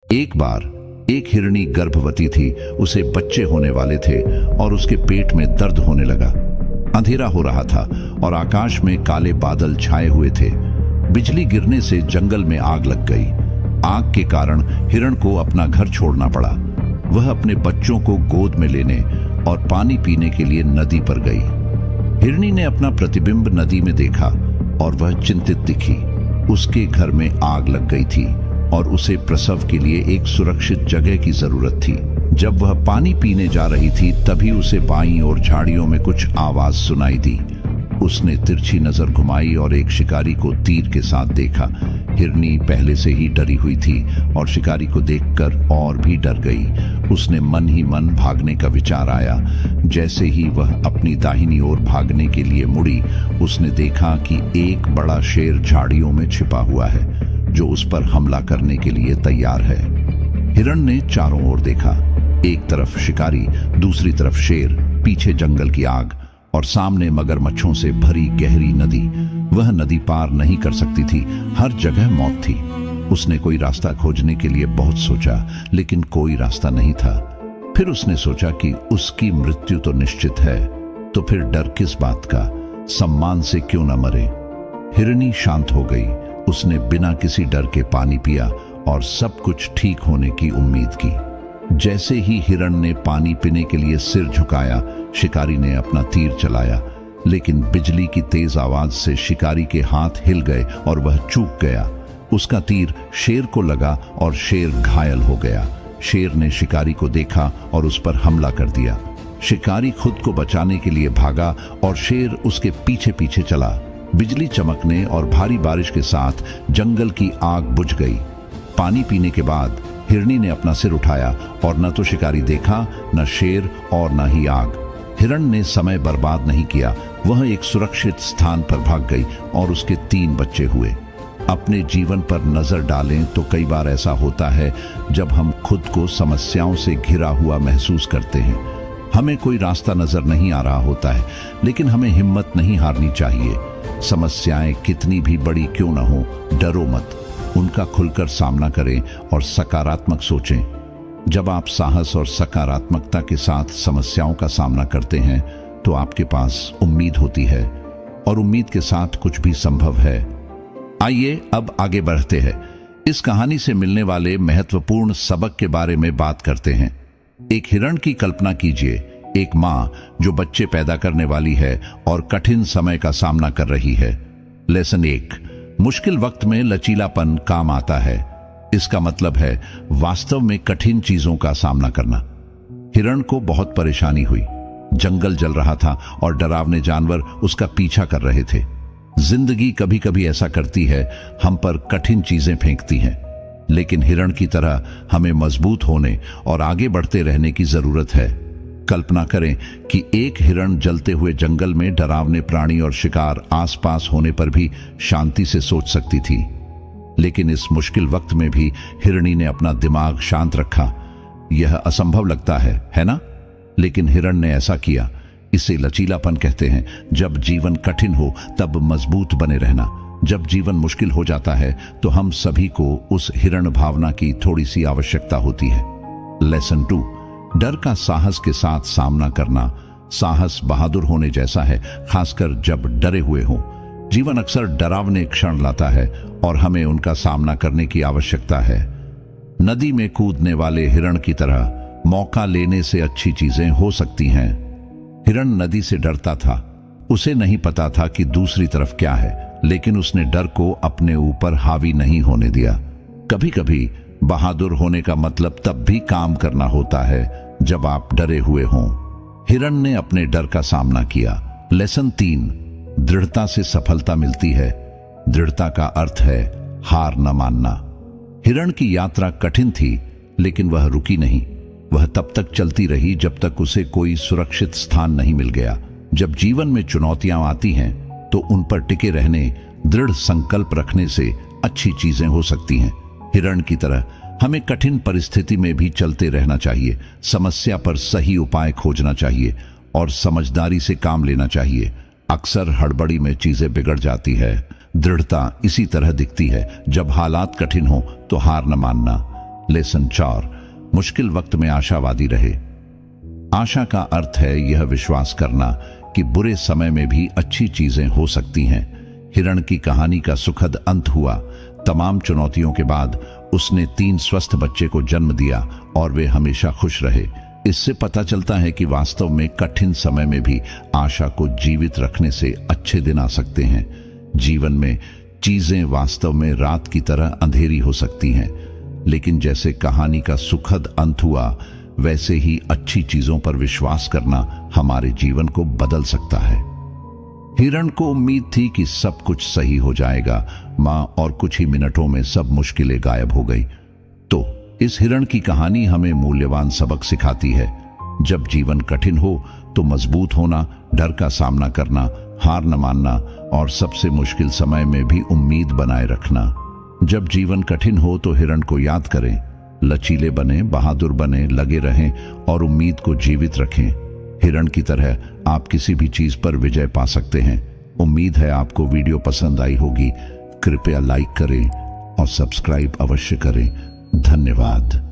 एक बार एक हिरनी गर्भवती थी, उसे बच्चे होने वाले थे और उसके पेट में दर्द होने लगा। अंधेरा हो रहा था और आकाश में काले बादल छाए हुए थे। बिजली गिरने से जंगल में आग लग गई। आग के कारण हिरण को अपना घर छोड़ना पड़ा। वह अपने बच्चों को गोद में लेने और पानी पीने के लिए नदी पर गई। हिरनी ने अपना प्रतिबिंब नदी में देखा और वह चिंतित दिखी। उसके घर में आग लग गई थी और उसे प्रसव के लिए एक सुरक्षित जगह की जरूरत थी। जब वह पानी पीने जा रही थी तभी उसे बाईं ओर झाड़ियों में कुछ आवाज सुनाई दी। उसने तिरछी नजर घुमाई और एक शिकारी को तीर के साथ देखा। हिरनी पहले से ही डरी हुई थी और शिकारी को देखकर और भी डर गई। उसने मन ही मन भागने का विचार आया। जैसे ही वह अपनी दाहिनी ओर भागने के लिए मुड़ी, उसने देखा कि एक बड़ा शेर झाड़ियों में छिपा हुआ है जो उस पर हमला करने के लिए तैयार है। हिरण ने चारों ओर देखा। एक तरफ शिकारी, दूसरी तरफ शेर, पीछे जंगल की आग और सामने मगरमच्छों से भरी गहरी नदी। वह नदी पार नहीं कर सकती थी। हर जगह मौत थी। उसने कोई रास्ता खोजने के लिए बहुत सोचा, लेकिन कोई रास्ता नहीं था। फिर उसने सोचा कि उसकी मृत्यु तो निश्चित है, तो फिर डर किस बात का? सम्मान से क्यों न मरे? हिरनी शांत हो गई। उसने बिना किसी डर के पानी पिया और सब कुछ ठीक होने की उम्मीद की। जैसे ही हिरण ने पानी पीने के लिए सिर झुकाया, शिकारी ने अपना तीर चलाया, लेकिन बिजली की तेज आवाज से शिकारी के हाथ हिल गए और वह चूक गया। उसका तीर शेर को लगा और शेर घायल हो गया। शेर ने शिकारी को देखा और उस पर हमला कर दिया। शिकारी खुद को बचाने के लिए भागा और शेर उसके पीछे पीछे चला। बिजली चमकने और भारी बारिश के साथ जंगल की आग बुझ गई। पानी पीने के बाद हिरनी ने अपना सिर उठाया और न तो शिकारी देखा, न शेर और न ही आग। हिरण ने समय बर्बाद नहीं किया। वह एक सुरक्षित स्थान पर भाग गई और उसके 3 बच्चे हुए। अपने जीवन पर नजर डालें तो कई बार ऐसा होता है जब हम खुद को समस्याओं से घिरा हुआ महसूस करते हैं। हमें कोई रास्ता नजर नहीं आ रहा होता है, लेकिन हमें हिम्मत नहीं हारनी चाहिए। समस्याएं कितनी भी बड़ी क्यों न हो, डरो मत। उनका खुलकर सामना करें और सकारात्मक सोचें। जब आप साहस और सकारात्मकता के साथ समस्याओं का सामना करते हैं तो आपके पास उम्मीद होती है, और उम्मीद के साथ कुछ भी संभव है। आइए अब आगे बढ़ते हैं। इस कहानी से मिलने वाले महत्वपूर्ण सबक के बारे में बात करते हैं। एक हिरण की कल्पना कीजिए, एक माँ जो बच्चे पैदा करने वाली है और कठिन समय का सामना कर रही है। लेसन 1, मुश्किल वक्त में लचीलापन काम आता है। इसका मतलब है वास्तव में कठिन चीजों का सामना करना। हिरण को बहुत परेशानी हुई। जंगल जल रहा था और डरावने जानवर उसका पीछा कर रहे थे। जिंदगी कभी कभी ऐसा करती है, हम पर कठिन चीजें फेंकती हैं, लेकिन हिरण की तरह हमें मजबूत होने और आगे बढ़ते रहने की जरूरत है। कल्पना करें कि एक हिरण जलते हुए जंगल में डरावने प्राणी और शिकार आसपास होने पर भी शांति से सोच सकती थी, लेकिन इस मुश्किल वक्त में भी हिरनी ने अपना दिमाग शांत रखा। यह असंभव लगता है ना? लेकिन हिरण ने ऐसा किया। इसे लचीलापन कहते हैं। जब जीवन कठिन हो तब मजबूत बने रहना। जब जीवन मुश्किल हो जाता है तो हम सभी को उस हिरण भावना की थोड़ी सी आवश्यकता होती है। लेसन 2, डर का साहस के साथ सामना करना। साहस बहादुर होने जैसा है, खासकर जब डरे हुए हों। जीवन अक्सर डरावने क्षण लाता है और हमें उनका सामना करने की आवश्यकता है। नदी में कूदने वाले हिरण की तरह मौका लेने से अच्छी चीजें हो सकती हैं। हिरण नदी से डरता था। उसे नहीं पता था कि दूसरी तरफ क्या है, लेकिन उसने डर को अपने ऊपर हावी नहीं होने दिया। कभी कभी बहादुर होने का मतलब तब भी काम करना होता है जब आप डरे हुए हों। हिरण ने अपने डर का सामना किया। लेसन 3, दृढ़ता से सफलता मिलती है। दृढ़ता का अर्थ है हार न मानना। हिरण की यात्रा कठिन थी, लेकिन वह रुकी नहीं। वह तब तक चलती रही जब तक उसे कोई सुरक्षित स्थान नहीं मिल गया। जब जीवन में चुनौतियां आती हैं तो उन पर टिके रहने, दृढ़ संकल्प रखने से अच्छी चीजें हो सकती हैं। हिरण की तरह हमें कठिन परिस्थिति में भी चलते रहना चाहिए। समस्या पर सही उपाय खोजना चाहिए और समझदारी से काम लेना चाहिए। अक्सर हड़बड़ी में चीजें बिगड़ जाती है। दृढ़ता इसी तरह दिखती है। जब हालात कठिन हो तो हार न मानना। लेसन 4, मुश्किल वक्त में आशावादी रहे। आशा का अर्थ है यह विश्वास करना कि बुरे समय में भी अच्छी चीजें हो सकती हैं। हिरण की कहानी का सुखद अंत हुआ। तमाम चुनौतियों के बाद उसने 3 स्वस्थ बच्चे को जन्म दिया और वे हमेशा खुश रहे। इससे पता चलता है कि वास्तव में कठिन समय में भी आशा को जीवित रखने से अच्छे दिन आ सकते हैं। जीवन में चीजें वास्तव में रात की तरह अंधेरी हो सकती हैं, लेकिन जैसे कहानी का सुखद अंत हुआ, वैसे ही अच्छी चीजों पर विश्वास करना हमारे जीवन को बदल सकता है। हिरण को उम्मीद थी कि सब कुछ सही हो जाएगा, और कुछ ही मिनटों में सब मुश्किलें गायब हो गई। तो इस हिरण की कहानी हमें मूल्यवान सबक सिखाती है। जब जीवन कठिन हो तो मजबूत होना, डर का सामना करना, हार न मानना और सबसे मुश्किल समय में भी उम्मीद बनाए रखना। जब जीवन कठिन हो तो हिरण को याद करें, लचीले बने, बहादुर बने, लगे रहें और उम्मीद को जीवित रखें। हिरण की तरह आप किसी भी चीज पर विजय पा सकते हैं। उम्मीद है आपको वीडियो पसंद आई होगी। कृपया लाइक करें और सब्सक्राइब अवश्य करें। धन्यवाद।